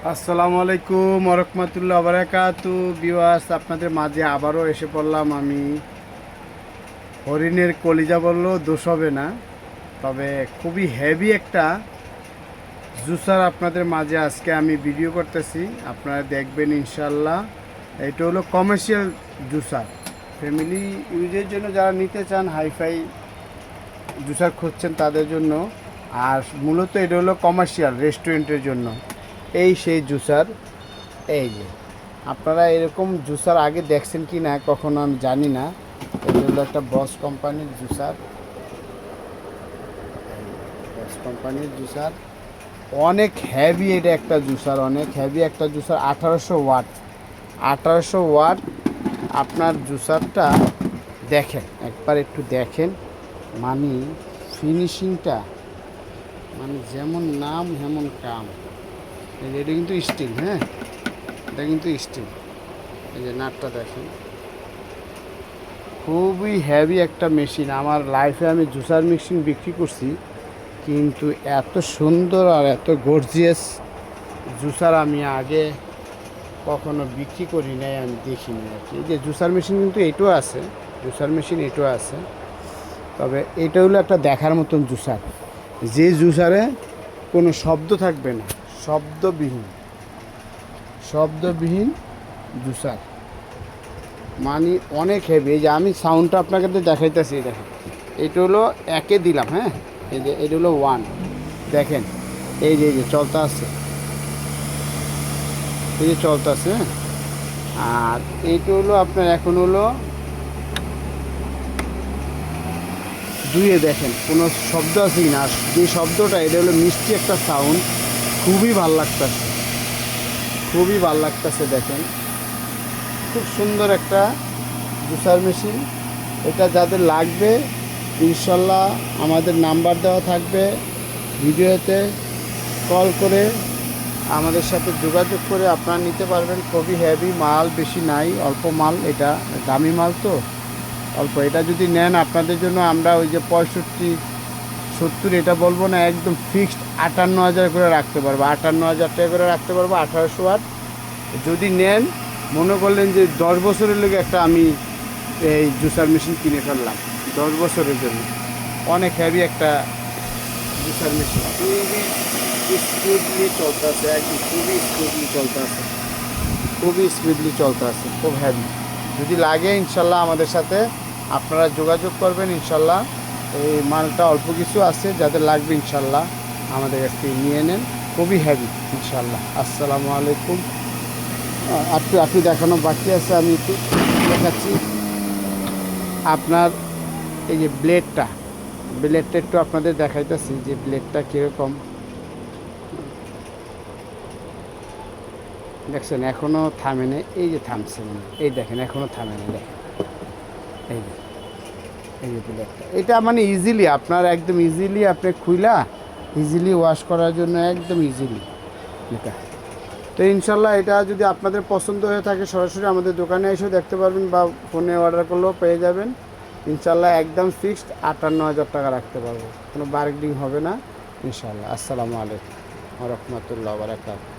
আসসালামু আলাইকুম ওয়া রাহমাতুল্লাহি ওয়া বারাকাতু। ভিউয়ার্স, আপনাদের মাঝে আবারও এসে পড়লাম আমি। হরিণের কলিজা বললেও দোষ হবে না, তবে খুবই হেভি একটা জুসার আপনাদের মাঝে আজকে আমি ভিডিও করতেছি, আপনারা দেখবেন ইনশাল্লাহ। এটা হলো কমার্শিয়াল জুসার, ফ্যামিলি ইউজের জন্য যারা নিতে চান, হাইফাই জুসার খুঁজছেন তাদের জন্য। আর মূলত এটা হলো কমার্শিয়াল রেস্টুরেন্টের জন্য। এই সেই জুসার, এই যে আপনারা এরকম জুসার আগে দেখছেন কি না কখনো আমি জানি না। এটা হলো একটা বস কোম্পানির জুসার, বস কোম্পানির জুসার অনেক হেভি। এটা একটা জুসার, অনেক হেভি একটা জুসার, 1800 ওয়াট। 1800 ওয়াট। আপনার জুসারটা দেখেন, একবার একটু দেখেন, মানে ফিনিশিংটা, মানে যেমন নাম হেমন কাম। এটা কিন্তু স্টিল, হ্যাঁ, এটা কিন্তু স্টিল। এই যে নাটটা দেখেন, খুবই হেভি একটা মেশিন। আমার লাইফে আমি জুসার মেশিন বিক্রি করছি, কিন্তু এত সুন্দর আর এত গর্জিয়াস জুসার আমি আগে কখনো বিক্রি করি নাই, আমি দেখিনি আর কি। এই যে জুসার মেশিন কিন্তু এটাও আছে, জুসার মেশিন এটাও আছে, তবে এটা হলো একটা দেখার মতন জুসার, যে জুসারে কোনো শব্দ থাকবে না, শব্দবিহীন, শব্দবিহীন জুসার, মানে অনেক হেভি। এই যে আমি সাউন্ডটা আপনাকে দেখাইতেছি, দেখেন, এটা হলো একে দিলাম, হ্যাঁ, এই যে এটা হলো 1, দেখেন, এই যে চলতে আছে, এই যে চলতে আছে, হ্যাঁ। আর এইটা হলো আপনার এখন হলো 2-এ, দেখেন কোনো শব্দ আছে কি না। যে শব্দটা, এটা হলো মিষ্টি একটা সাউন্ড, খুবই ভাল লাগতেছে, খুবই ভাল লাগতেছে। দেখেন, খুব সুন্দর একটা জুসার মেশিন। এটা যাদের লাগবে ইনশাল্লাহ আমাদের নাম্বার দেওয়া থাকবে ভিডিওতে, কল করে আমাদের সাথে যোগাযোগ করে আপনারা নিতে পারবেন। খুবই হেভি মাল, বেশি নাই, অল্প মাল, এটা দামি মাল তো অল্প। এটা যদি নেন আপনাদের জন্য আমরা ওই যে 65-70 এটা বলবো না, একদম ফিক্সড 58,000 করে রাখতে পারবো, 58,000 টাকা করে রাখতে পারবো। 1800 ওয়াট যদি নেন, মনে করলেন যে 10 বছরের লেগে একটা আমি এই জুসার মেশিন কিনে ফেললাম 10 বছরের জন্য। অনেক হেভি একটা জুসার মেশিন, খুবই স্মুথলি চলতে আছে, একদম খুবই স্মুথলি চলতে আছে, খুবই স্মুথলি চলতে আছে, খুব হেভি। যদি লাগে ইনশাল্লাহ আমাদের সাথে আপনারা যোগাযোগ করবেন ইনশাল্লাহ। এই মালটা অল্প কিছু আছে, যাদের লাগবে ইনশাল্লাহ আমাদের কাছ থেকে নিয়ে নেন, খুবই হেভি ইনশাল্লাহ। আসসালামু আলাইকুম। আপনি দেখানো বাকি আছে, আমি একটু দেখাচ্ছি আপনার। এই যে ব্লেডটা একটু আপনাদের দেখাইতেছি যে ব্লেডটা কীরকম, দেখছেন এখনও থামে না, এই যে থামছে, মানে এই দেখেন এখনও থামে না, দেখেন এই যে, এই যে ব্লেডটা, এটা মানে ইজিলি আপনার, একদম ইজিলি আপনি খুইলা ইজিলি ওয়াশ করার জন্য, একদম ইজিলি এটা। তো ইনশাল্লাহ এটা যদি আপনাদের পছন্দ হয়ে থাকে, সরাসরি আমাদের দোকানে এসেও দেখতে পারবেন, বা ফোনে অর্ডার করলেও পেয়ে যাবেন ইনশাল্লাহ। একদম ফিক্সড 58,000 টাকা রাখতে পারবো, কোনো বার্গেনিং হবে না ইনশাল্লাহ। আসসালামু আলাইকুম ওয়া রাহমাতুল্লাহি ওয়া বারাকাতুহু।